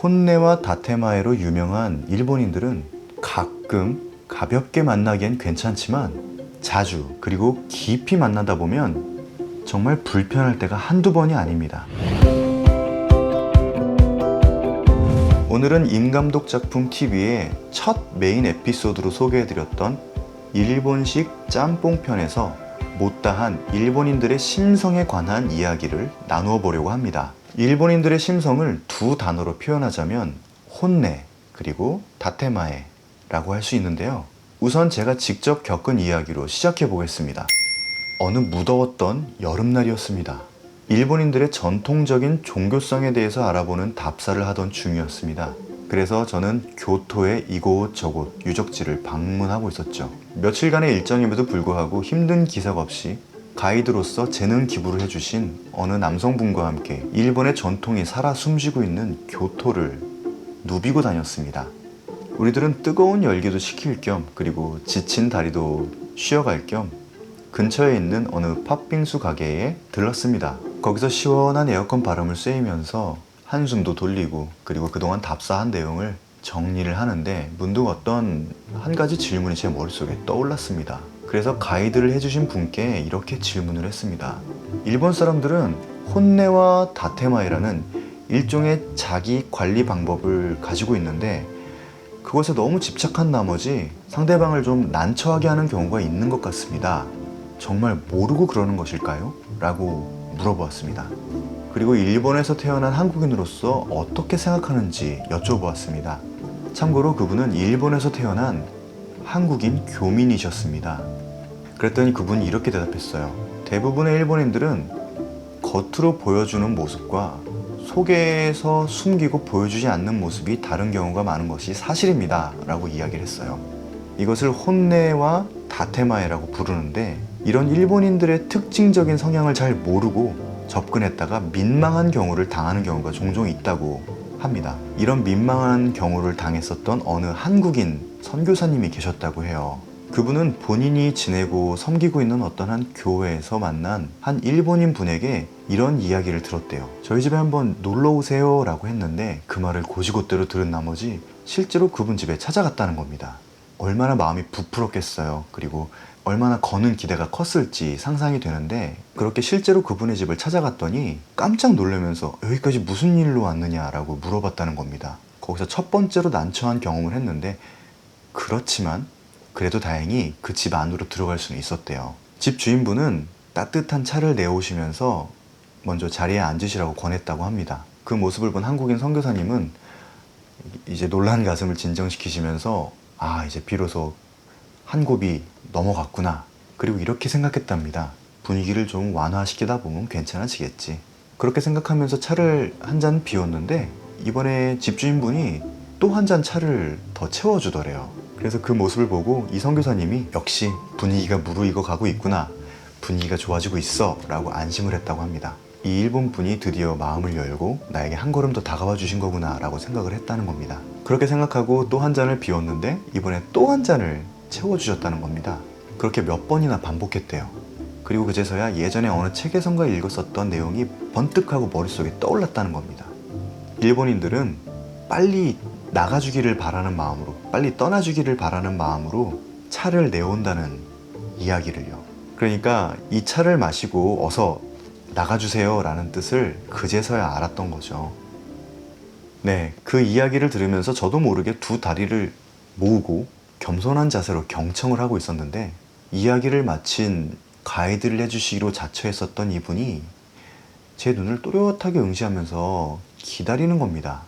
혼내와 다테마에로 유명한 일본인들은 가끔 가볍게 만나기엔 괜찮지만 자주 그리고 깊이 만나다 보면 정말 불편할 때가 한두 번이 아닙니다. 오늘은 임감독 작품 TV의 첫 메인 에피소드로 소개해드렸던 일본식 짬뽕 편에서 못다한 일본인들의 심성에 관한 이야기를 나누어 보려고 합니다. 일본인들의 심성을 두 단어로 표현하자면 혼내 그리고 다테마에 라고 할 수 있는데요. 우선 제가 직접 겪은 이야기로 시작해 보겠습니다. 어느 무더웠던 여름날이었습니다. 일본인들의 전통적인 종교성에 대해서 알아보는 답사를 하던 중이었습니다. 그래서 저는 교토의 이곳 저곳 유적지를 방문하고 있었죠. 며칠간의 일정임에도 불구하고 힘든 기색 없이 가이드로서 재능 기부를 해주신 어느 남성분과 함께 일본의 전통이 살아 숨쉬고 있는 교토를 누비고 다녔습니다. 우리들은 뜨거운 열기도 식힐 겸 그리고 지친 다리도 쉬어갈 겸 근처에 있는 어느 팥빙수 가게에 들렀습니다. 거기서 시원한 에어컨 바람을 쐬면서 한숨도 돌리고 그리고 그동안 답사한 내용을 정리를 하는데 문득 어떤 한 가지 질문이 제 머릿속에 떠올랐습니다. 그래서 가이드를 해주신 분께 이렇게 질문을 했습니다. 일본 사람들은 혼내와 다테마이라는 일종의 자기 관리 방법을 가지고 있는데 그것에 너무 집착한 나머지 상대방을 좀 난처하게 하는 경우가 있는 것 같습니다. 정말 모르고 그러는 것일까요? 라고 물어보았습니다. 그리고 일본에서 태어난 한국인으로서 어떻게 생각하는지 여쭤보았습니다. 참고로 그분은 일본에서 태어난 한국인 교민이셨습니다. 그랬더니 그분이 이렇게 대답했어요. 대부분의 일본인들은 겉으로 보여주는 모습과 속에서 숨기고 보여주지 않는 모습이 다른 경우가 많은 것이 사실입니다. 라고 이야기를 했어요. 이것을 혼내와 다테마에라고 부르는데 이런 일본인들의 특징적인 성향을 잘 모르고 접근했다가 민망한 경우를 당하는 경우가 종종 있다고 합니다. 이런 민망한 경우를 당했었던 어느 한국인 선교사님이 계셨다고 해요. 그분은 본인이 지내고 섬기고 있는 어떤 한 교회에서 만난 한 일본인 분에게 이런 이야기를 들었대요. 저희 집에 한번 놀러 오세요 라고 했는데 그 말을 곧이곧대로 들은 나머지 실제로 그분 집에 찾아갔다는 겁니다. 얼마나 마음이 부풀었겠어요. 그리고 얼마나 거는 기대가 컸을지 상상이 되는데 그렇게 실제로 그분의 집을 찾아갔더니 깜짝 놀라면서 여기까지 무슨 일로 왔느냐라고 물어봤다는 겁니다. 거기서 첫 번째로 난처한 경험을 했는데 그렇지만 그래도 다행히 그 집 안으로 들어갈 수는 있었대요. 집 주인분은 따뜻한 차를 내오시면서 먼저 자리에 앉으시라고 권했다고 합니다. 그 모습을 본 한국인 선교사님은 이제 놀란 가슴을 진정시키시면서 이제 비로소 한 곱이 넘어갔구나. 그리고 이렇게 생각했답니다. 분위기를 좀 완화시키다 보면 괜찮아지겠지. 그렇게 생각하면서 차를 한 잔 비웠는데 이번에 집주인분이 또 한 잔 차를 더 채워주더래요. 그래서 그 모습을 보고 이 선교사님이 역시 분위기가 무르익어 가고 있구나. 분위기가 좋아지고 있어 라고 안심을 했다고 합니다. 이 일본 분이 드디어 마음을 열고 나에게 한 걸음 더 다가와 주신 거구나 라고 생각을 했다는 겁니다. 그렇게 생각하고 또 한 잔을 비웠는데 이번에 또 한 잔을 채워주셨다는 겁니다. 그렇게 몇 번이나 반복했대요. 그리고 그제서야 예전에 어느 책에선가 읽었었던 내용이 번뜩하고 머릿속에 떠올랐다는 겁니다. 일본인들은 빨리 나가주기를 바라는 마음으로, 빨리 떠나주기를 바라는 마음으로 차를 내온다는 이야기를요. 그러니까 이 차를 마시고 어서 나가주세요 라는 뜻을 그제서야 알았던 거죠. 네, 그 이야기를 들으면서 저도 모르게 두 다리를 모으고 겸손한 자세로 경청을 하고 있었는데 이야기를 마친 가이드를 해주시기로 자처했었던 이분이 제 눈을 또렷하게 응시하면서 기다리는 겁니다.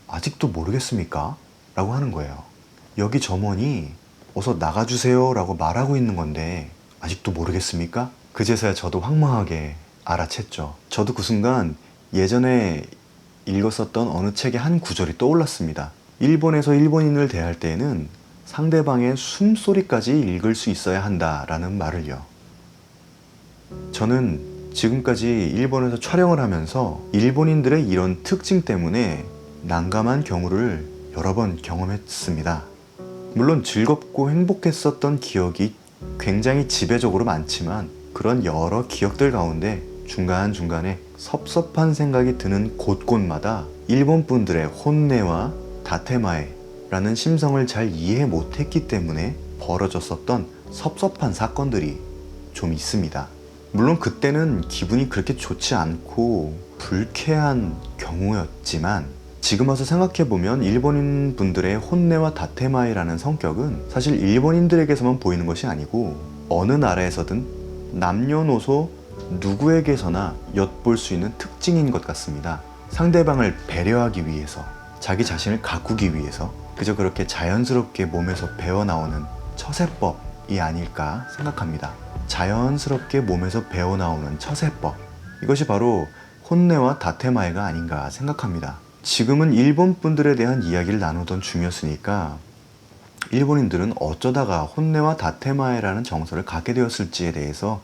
아직도 모르겠습니까? 라고 하는 거예요. 여기 점원이 어서 나가주세요 라고 말하고 있는 건데 아직도 모르겠습니까? 그제서야 저도 황망하게 알아챘죠. 저도 그 순간 예전에 읽었었던 어느 책의 한 구절이 떠올랐습니다. 일본에서 일본인을 대할 때에는 상대방의 숨소리까지 읽을 수 있어야 한다라는 말을요. 저는 지금까지 일본에서 촬영을 하면서 일본인들의 이런 특징 때문에 난감한 경우를 여러 번 경험했습니다. 물론 즐겁고 행복했었던 기억이 굉장히 지배적으로 많지만 그런 여러 기억들 가운데 중간중간에 섭섭한 생각이 드는 곳곳마다 일본 분들의 혼내와 다테마에라는 심성을 잘 이해 못했기 때문에 벌어졌었던 섭섭한 사건들이 좀 있습니다. 물론 그때는 기분이 그렇게 좋지 않고 불쾌한 경우였지만 지금 와서 생각해보면 일본인 분들의 혼내와 다테마에라는 성격은 사실 일본인들에게서만 보이는 것이 아니고 어느 나라에서든 남녀노소 누구에게서나 엿볼 수 있는 특징인 것 같습니다. 상대방을 배려하기 위해서, 자기 자신을 가꾸기 위해서 그저 그렇게 자연스럽게 몸에서 배어나오는 처세법이 아닐까 생각합니다. 자연스럽게 몸에서 배어나오는 처세법, 이것이 바로 혼내와 다테마에가 아닌가 생각합니다. 지금은 일본 분들에 대한 이야기를 나누던 중이었으니까 일본인들은 어쩌다가 혼내와 다테마에라는 정서를 갖게 되었을지에 대해서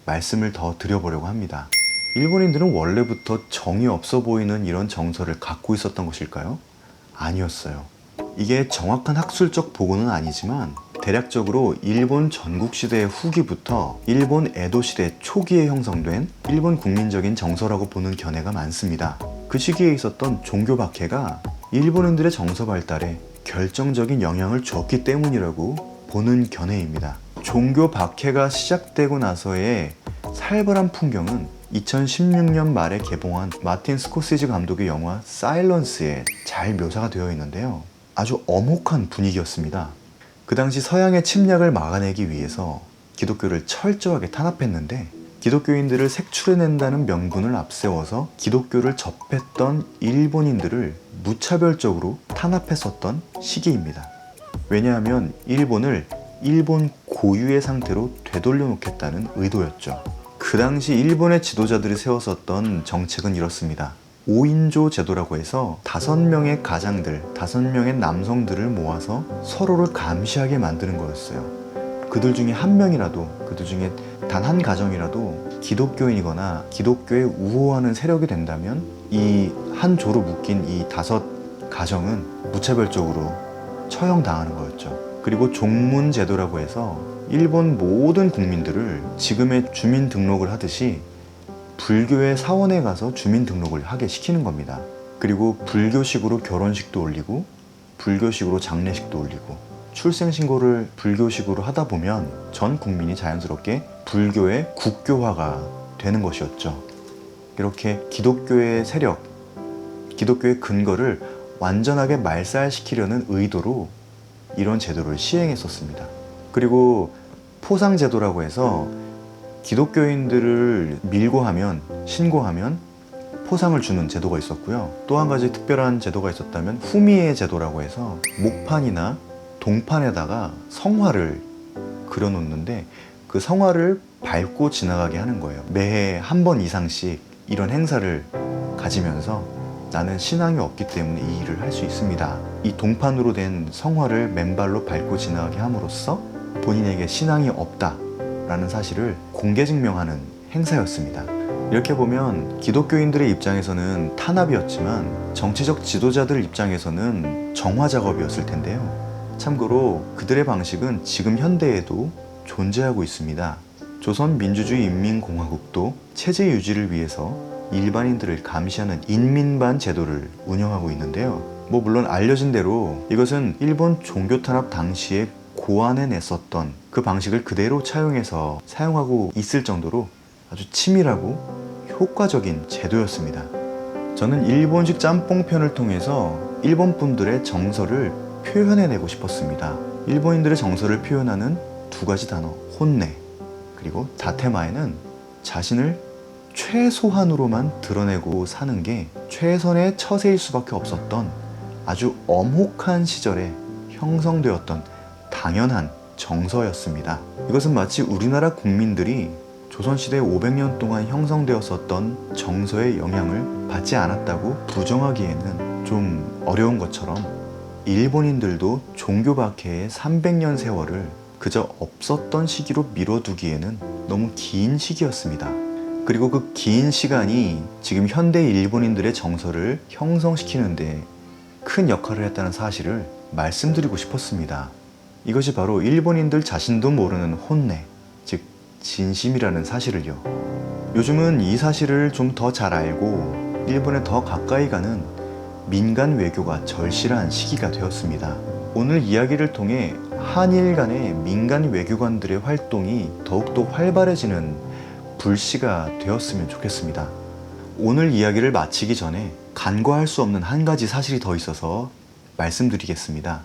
말씀을 더 드려보려고 합니다. 일본인들은 원래부터 정이 없어 보이는 이런 정서를 갖고 있었던 것일까요? 아니었어요. 이게 정확한 학술적 보고는 아니지만 대략적으로 일본 전국시대 후기부터 일본 에도시대 초기에 형성된 일본 국민적인 정서라고 보는 견해가 많습니다. 그 시기에 있었던 종교 박해가 일본인들의 정서 발달에 결정적인 영향을 주었기 때문이라고 보는 견해입니다. 종교 박해가 시작되고 나서의 살벌한 풍경은 2016년 말에 개봉한 마틴 스코세지 감독의 영화 사일런스에 잘 묘사가 되어 있는데요. 아주 엄혹한 분위기였습니다. 그 당시 서양의 침략을 막아내기 위해서 기독교를 철저하게 탄압했는데 기독교인들을 색출해낸다는 명분을 앞세워서 기독교를 접했던 일본인들을 무차별적으로 탄압했었던 시기입니다. 왜냐하면 일본을 일본 고유의 상태로 되돌려 놓겠다는 의도였죠. 그 당시 일본의 지도자들이 세웠었던 정책은 이렇습니다. 5인조 제도라고 해서 5명의 가장들, 5명의 남성들을 모아서 서로를 감시하게 만드는 거였어요. 그들 중에 한 명이라도, 그들 중에 단 한 가정이라도 기독교인이거나 기독교에 우호하는 세력이 된다면 이 한 조로 묶인 이 5 가정은 무차별적으로 처형당하는 거였죠. 그리고 종문 제도라고 해서 일본 모든 국민들을 지금의 주민등록을 하듯이 불교의 사원에 가서 주민등록을 하게 시키는 겁니다. 그리고 불교식으로 결혼식도 올리고 불교식으로 장례식도 올리고 출생신고를 불교식으로 하다 보면 전 국민이 자연스럽게 불교의 국교화가 되는 것이었죠. 이렇게 기독교의 세력, 기독교의 근거를 완전하게 말살시키려는 의도로 이런 제도를 시행했었습니다. 그리고 포상제도라고 해서 기독교인들을 밀고하면, 신고하면 포상을 주는 제도가 있었고요. 또 한 가지 특별한 제도가 있었다면 후미에 제도라고 해서 목판이나 동판에다가 성화를 그려놓는데 그 성화를 밟고 지나가게 하는 거예요. 매해 한 번 이상씩 이런 행사를 가지면서 나는 신앙이 없기 때문에 이 일을 할 수 있습니다. 이 동판으로 된 성화를 맨발로 밟고 지나가게 함으로써 본인에게 신앙이 없다라는 사실을 공개 증명하는 행사였습니다. 이렇게 보면 기독교인들의 입장에서는 탄압이었지만 정치적 지도자들 입장에서는 정화 작업이었을 텐데요. 참고로 그들의 방식은 지금 현대에도 존재하고 있습니다. 조선민주주의인민공화국도 체제 유지를 위해서 일반인들을 감시하는 인민반 제도를 운영하고 있는데요. 물론 알려진 대로 이것은 일본 종교 탄압 당시에 고안해냈었던 그 방식을 그대로 차용해서 사용하고 있을 정도로 아주 치밀하고 효과적인 제도였습니다. 저는 일본식 짬뽕편을 통해서 일본 분들의 정서를 표현해내고 싶었습니다. 일본인들의 정서를 표현하는 2가지 단어, 혼내 그리고 다테마에는 자신을 최소한으로만 드러내고 사는 게 최선의 처세일 수밖에 없었던 아주 엄혹한 시절에 형성되었던 당연한 정서였습니다. 이것은 마치 우리나라 국민들이 조선시대 500년 동안 형성되었었던 정서의 영향을 받지 않았다고 부정하기에는 좀 어려운 것처럼 일본인들도 종교 박해의 300년 세월을 그저 없었던 시기로 미뤄두기에는 너무 긴 시기였습니다. 그리고 그 긴 시간이 지금 현대 일본인들의 정서를 형성시키는데 큰 역할을 했다는 사실을 말씀드리고 싶었습니다. 이것이 바로 일본인들 자신도 모르는 혼내, 즉 진심이라는 사실을요. 요즘은 이 사실을 좀 더 잘 알고 일본에 더 가까이 가는 민간 외교가 절실한 시기가 되었습니다. 오늘 이야기를 통해 한일 간의 민간 외교관들의 활동이 더욱더 활발해지는 불씨가 되었으면 좋겠습니다. 오늘 이야기를 마치기 전에 간과할 수 없는 한 가지 사실이 더 있어서 말씀드리겠습니다.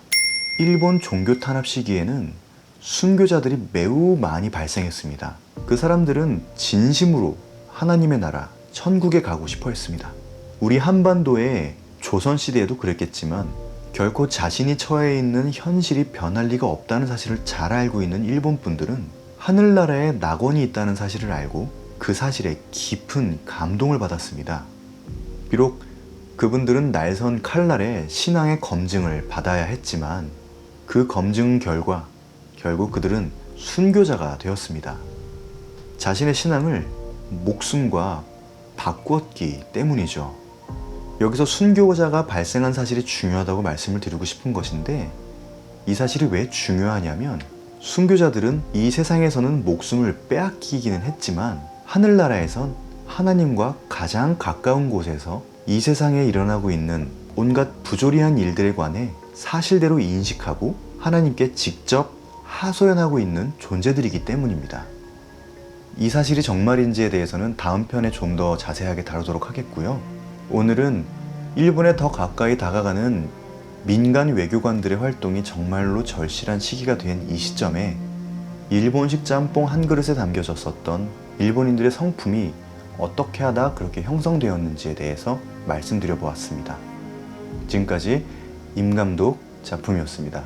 일본 종교 탄압 시기에는 순교자들이 매우 많이 발생했습니다. 그 사람들은 진심으로 하나님의 나라, 천국에 가고 싶어 했습니다. 우리 한반도의 조선시대에도 그랬겠지만 결코 자신이 처해 있는 현실이 변할 리가 없다는 사실을 잘 알고 있는 일본 분들은 하늘나라에 낙원이 있다는 사실을 알고 그 사실에 깊은 감동을 받았습니다. 비록 그분들은 날선 칼날에 신앙의 검증을 받아야 했지만 그 검증 결과 결국 그들은 순교자가 되었습니다. 자신의 신앙을 목숨과 바꾸었기 때문이죠. 여기서 순교자가 발생한 사실이 중요하다고 말씀을 드리고 싶은 것인데, 이 사실이 왜 중요하냐면 순교자들은 이 세상에서는 목숨을 빼앗기기는 했지만 하늘나라에선 하나님과 가장 가까운 곳에서 이 세상에 일어나고 있는 온갖 부조리한 일들에 관해 사실대로 인식하고 하나님께 직접 하소연하고 있는 존재들이기 때문입니다. 이 사실이 정말인지에 대해서는 다음 편에 좀 더 자세하게 다루도록 하겠고요. 오늘은 일본에 더 가까이 다가가는 민간 외교관들의 활동이 정말로 절실한 시기가 된 이 시점에 일본식 짬뽕 한 그릇에 담겨졌었던 일본인들의 성품이 어떻게 하다 그렇게 형성되었는지에 대해서 말씀드려 보았습니다. 지금까지 임감독 작품이었습니다.